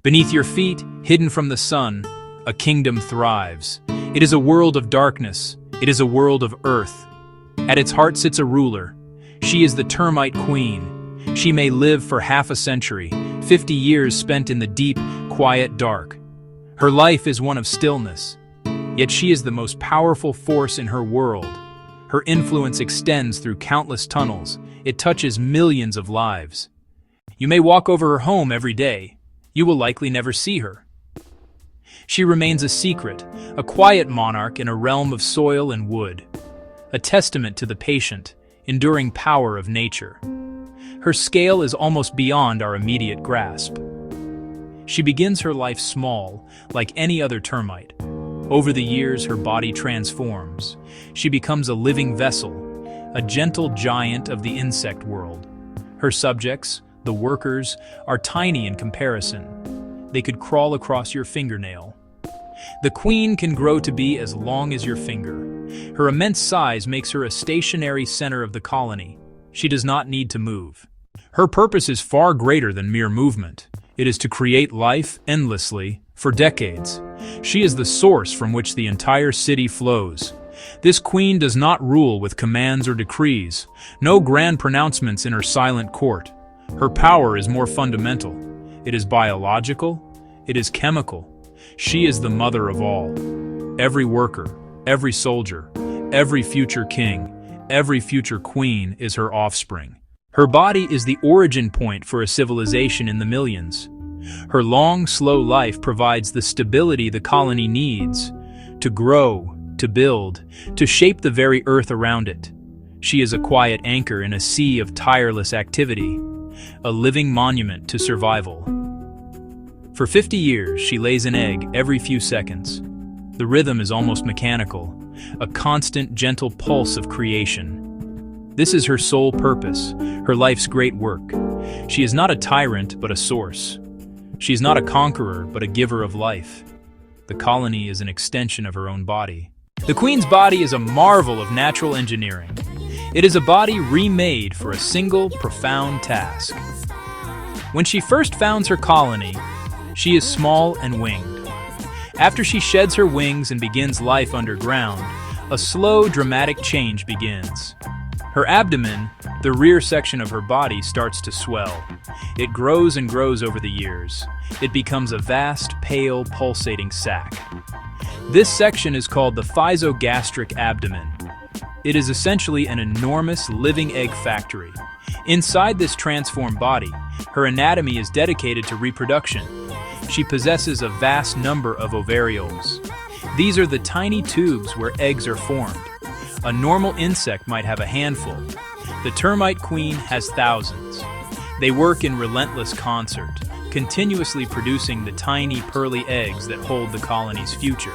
Beneath your feet, hidden from the sun, a kingdom thrives. It is a world of darkness. It is a world of earth. At its heart sits a ruler. She is the Termite Queen. She may live for half a century, 50 years spent in the deep, quiet dark. Her life is one of stillness. Yet she is the most powerful force in her world. Her influence extends through countless tunnels. It touches millions of lives. You may walk over her home every day. You will likely never see her. She remains a secret, a quiet monarch in a realm of soil and wood, a testament to the patient, enduring power of nature. Her scale is almost beyond our immediate grasp. She begins her life small, like any other termite. Over the years, her body transforms. She becomes a living vessel, a gentle giant of the insect world. Her subjects, the workers, are tiny in comparison. They could crawl across your fingernail. The queen can grow to be as long as your finger. Her immense size makes her a stationary center of the colony. She does not need to move. Her purpose is far greater than mere movement. It is to create life endlessly for decades. She is the source from which the entire city flows. This queen does not rule with commands or decrees. No grand pronouncements in her silent court. Her power is more fundamental. It is biological. It is chemical. She is the mother of all. Every worker, every soldier, every future king, every future queen is her offspring. Her body is the origin point for a civilization in the millions. Her long, slow life provides the stability the colony needs to grow, to build, to shape the very earth around it. She is a quiet anchor in a sea of tireless activity, a living monument to survival. For 50 years, she lays an egg every few seconds. The rhythm is almost mechanical, a constant, gentle pulse of creation. This is her sole purpose, her life's great work. She is not a tyrant, but a source. She is not a conqueror, but a giver of life. The colony is an extension of her own body. The queen's body is a marvel of natural engineering. It is a body remade for a single, profound task. When she first founds her colony, she is small and winged. After she sheds her wings and begins life underground, a slow, dramatic change begins. Her abdomen, the rear section of her body, starts to swell. It grows and grows over the years. It becomes a vast, pale, pulsating sac. This section is called the physogastric abdomen. It is essentially an enormous living egg factory. Inside this transformed body, her anatomy is dedicated to reproduction. She possesses a vast number of ovarioles. These are the tiny tubes where eggs are formed. A normal insect might have a handful. The termite queen has thousands. They work in relentless concert, continuously producing the tiny pearly eggs that hold the colony's future.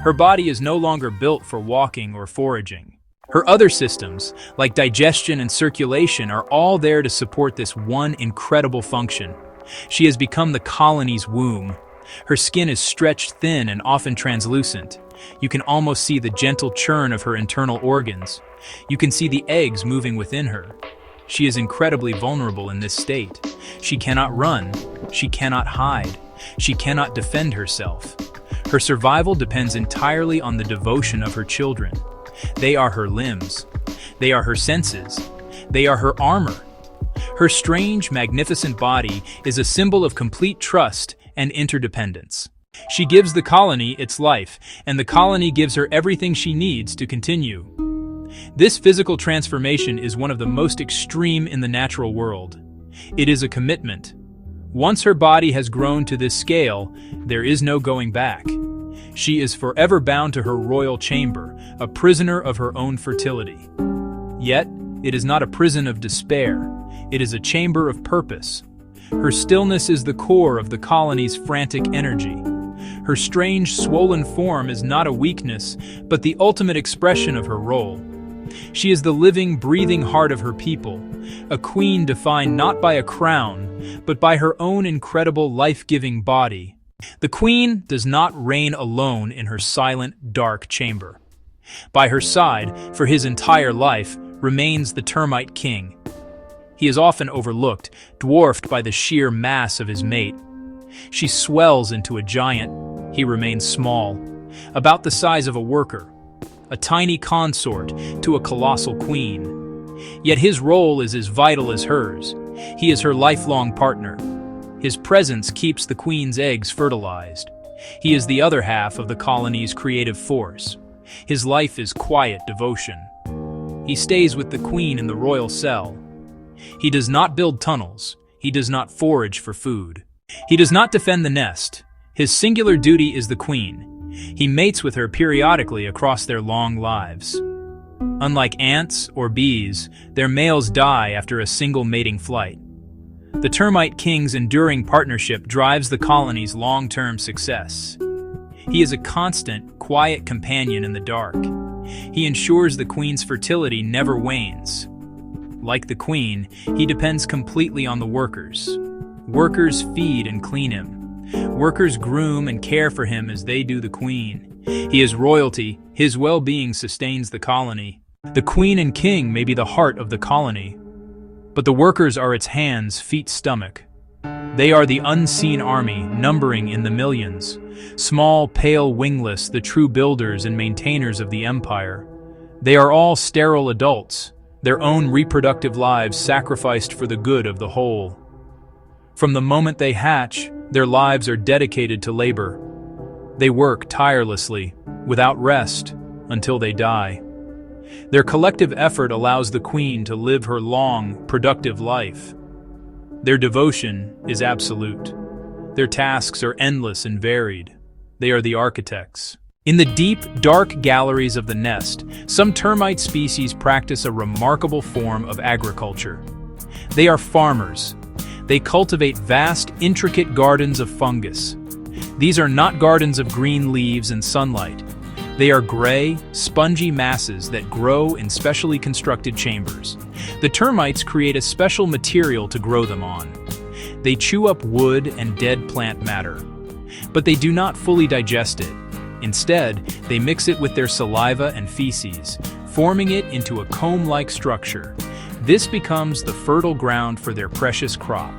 Her body is no longer built for walking or foraging. Her other systems, like digestion and circulation, are all there to support this one incredible function. She has become the colony's womb. Her skin is stretched thin and often translucent. You can almost see the gentle churn of her internal organs. You can see the eggs moving within her. She is incredibly vulnerable in this state. She cannot run. She cannot hide. She cannot defend herself. Her survival depends entirely on the devotion of her children. They are her limbs. They are her senses. They are her armor. Her strange, magnificent body is a symbol of complete trust and interdependence. She gives the colony its life, and the colony gives her everything she needs to continue. This physical transformation is one of the most extreme in the natural world. It is a commitment. Once her body has grown to this scale, there is no going back. She is forever bound to her royal chamber, a prisoner of her own fertility. Yet, it is not a prison of despair. It is a chamber of purpose. Her stillness is the core of the colony's frantic energy. Her strange, swollen form is not a weakness, but the ultimate expression of her role. She is the living, breathing heart of her people, a queen defined not by a crown, but by her own incredible life-giving body. The queen does not reign alone in her silent, dark chamber. By her side, for his entire life, remains the termite king. He is often overlooked, dwarfed by the sheer mass of his mate. She swells into a giant. He remains small, about the size of a worker, a tiny consort to a colossal queen. Yet his role is as vital as hers. He is her lifelong partner. His presence keeps the queen's eggs fertilized. He is the other half of the colony's creative force. His life is quiet devotion. He stays with the queen in the royal cell. He does not build tunnels. He does not forage for food. He does not defend the nest. His singular duty is the queen. He mates with her periodically across their long lives. Unlike ants or bees, their males die after a single mating flight. The termite king's enduring partnership drives the colony's long-term success. He is a constant, quiet companion in the dark. He ensures the queen's fertility never wanes. Like the queen, he depends completely on the workers. Workers feed and clean him. Workers groom and care for him as they do the queen. He is royalty. His well-being sustains the colony. The queen and king may be the heart of the colony, but the workers are its hands, feet, stomach. They are the unseen army, numbering in the millions. Small, pale, wingless, the true builders and maintainers of the empire. They are all sterile adults, their own reproductive lives sacrificed for the good of the whole. From the moment they hatch, their lives are dedicated to labor. They work tirelessly, without rest, until they die. Their collective effort allows the queen to live her long, productive life. Their devotion is absolute. Their tasks are endless and varied. They are the architects. In the deep, dark galleries of the nest, some termite species practice a remarkable form of agriculture. They are farmers. They cultivate vast, intricate gardens of fungus. These are not gardens of green leaves and sunlight. They are gray, spongy masses that grow in specially constructed chambers. The termites create a special material to grow them on. They chew up wood and dead plant matter, but they do not fully digest it. Instead, they mix it with their saliva and feces, forming it into a comb-like structure. This becomes the fertile ground for their precious crop.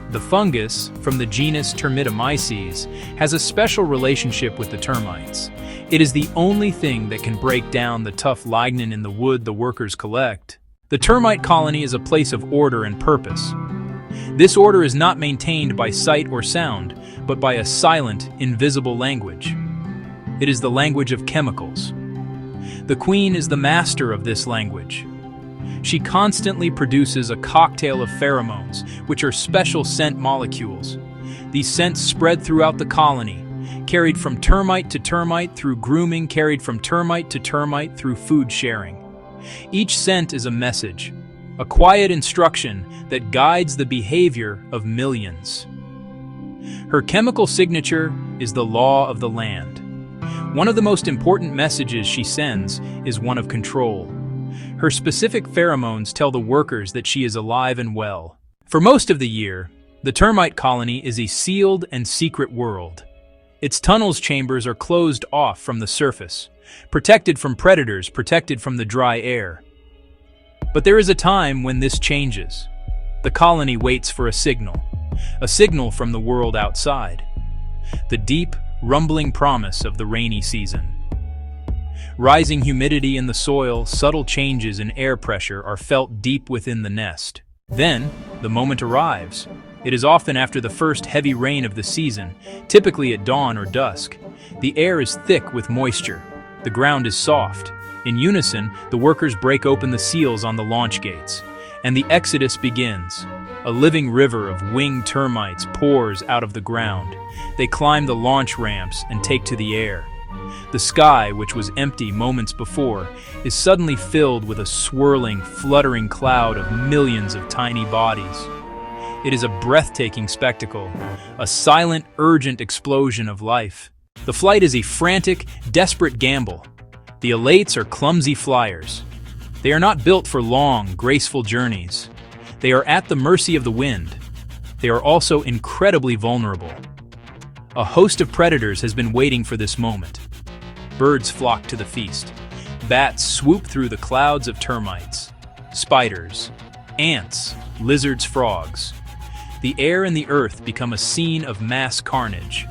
The fungus, from the genus Termites, has a special relationship with the termites. It is the only thing that can break down the tough lignin in the wood the workers collect. The termite colony is a place of order and purpose. This order is not maintained by sight or sound, but by a silent, invisible language. It is the language of chemicals. The queen is the master of this language. She constantly produces a cocktail of pheromones, which are special scent molecules. These scents spread throughout the colony, carried from termite to termite through grooming, carried from termite to termite through food sharing. Each scent is a message, a quiet instruction that guides the behavior of millions. Her chemical signature is the law of the land. One of the most important messages she sends is one of control. Her specific pheromones tell the workers that she is alive and well. For most of the year, the termite colony is a sealed and secret world. Its tunnels chambers are closed off from the surface, protected from predators, protected from the dry air. But there is a time when this changes. The colony waits for a signal from the world outside. The deep, rumbling promise of the rainy season. Rising humidity in the soil, subtle changes in air pressure are felt deep within the nest. Then, the moment arrives. It is often after the first heavy rain of the season, typically at dawn or dusk. The air is thick with moisture. The ground is soft. In unison, the workers break open the seals on the launch gates, and the exodus begins. A living river of winged termites pours out of the ground. They climb the launch ramps and take to the air. The sky, which was empty moments before, is suddenly filled with a swirling, fluttering cloud of millions of tiny bodies. It is a breathtaking spectacle, a silent, urgent explosion of life. The flight is a frantic, desperate gamble. The elates are clumsy flyers. They are not built for long, graceful journeys. They are at the mercy of the wind. They are also incredibly vulnerable. A host of predators has been waiting for this moment. Birds flock to the feast. Bats swoop through the clouds of termites. Spiders, ants, lizards, frogs. the air and the earth become a scene of mass carnage.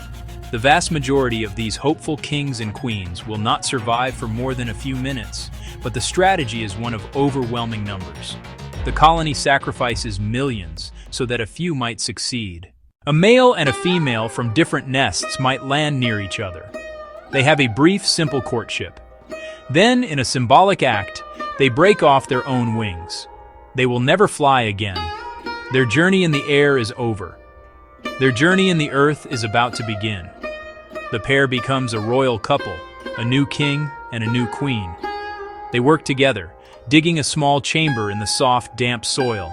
The vast majority of these hopeful kings and queens will not survive for more than a few minutes, but the strategy is one of overwhelming numbers. The colony sacrifices millions so that a few might succeed. A male and a female from different nests might land near each other. They have a brief, simple courtship. Then, in a symbolic act, they break off their own wings. They will never fly again. Their journey in the air is over. Their journey in the earth is about to begin. The pair becomes a royal couple, a new king and a new queen. They work together, digging a small chamber in the soft, damp soil.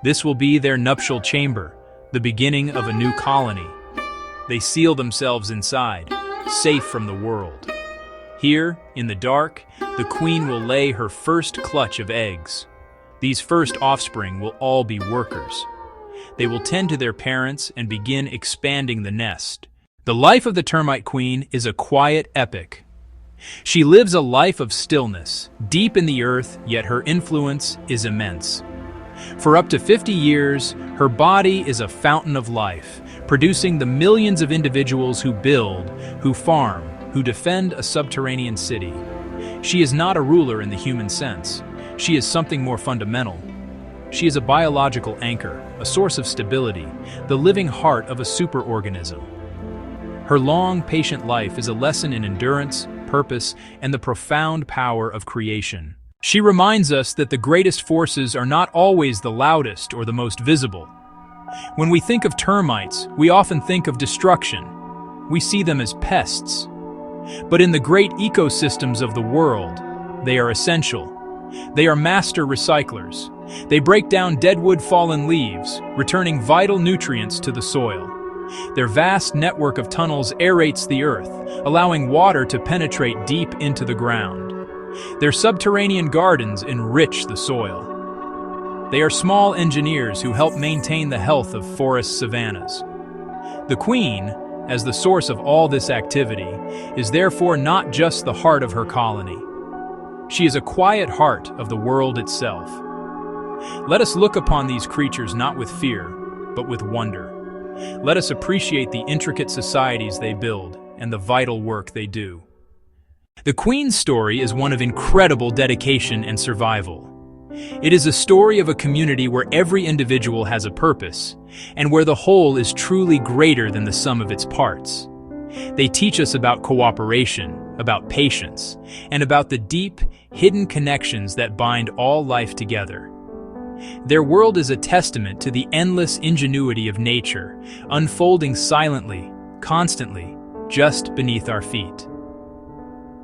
This will be their nuptial chamber, the beginning of a new colony. They seal themselves inside, safe from the world. Here, in the dark, the queen will lay her first clutch of eggs. These first offspring will all be workers. They will tend to their parents and begin expanding the nest. The life of the termite queen is a quiet epic. She lives a life of stillness, deep in the earth, yet her influence is immense. For up to 50 years, her body is a fountain of life, producing the millions of individuals who build, who farm, who defend a subterranean city. She is not a ruler in the human sense. She is something more fundamental. She is a biological anchor, a source of stability, the living heart of a superorganism. Her long, patient life is a lesson in endurance, purpose, and the profound power of creation. She reminds us that the greatest forces are not always the loudest or the most visible. When we think of termites, we often think of destruction. We see them as pests. But in the great ecosystems of the world, they are essential. They are master recyclers. They break down deadwood fallen leaves, returning vital nutrients to the soil. Their vast network of tunnels aerates the earth, allowing water to penetrate deep into the ground. Their subterranean gardens enrich the soil. They are small engineers who help maintain the health of forest savannas. The queen, as the source of all this activity, is therefore not just the heart of her colony. She is a quiet heart of the world itself. Let us look upon these creatures not with fear, but with wonder. Let us appreciate the intricate societies they build and the vital work they do. The Queen's story is one of incredible dedication and survival. It is a story of a community where every individual has a purpose, and where the whole is truly greater than the sum of its parts. They teach us about cooperation, about patience, and about the deep, hidden connections that bind all life together. Their world is a testament to the endless ingenuity of nature, unfolding silently, constantly, just beneath our feet.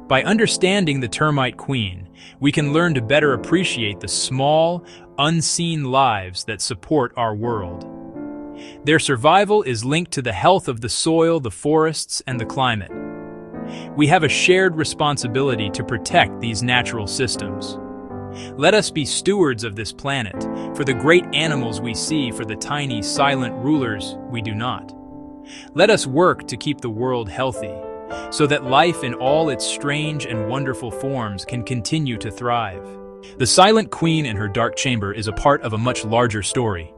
By understanding the Termite Queen, we can learn to better appreciate the small, unseen lives that support our world. Their survival is linked to the health of the soil, the forests, and the climate. We have a shared responsibility to protect these natural systems. Let us be stewards of this planet, for the great animals we see, for the tiny, silent rulers we do not. Let us work to keep the world healthy, so that life in all its strange and wonderful forms can continue to thrive. The Silent Queen in her dark chamber is a part of a much larger story.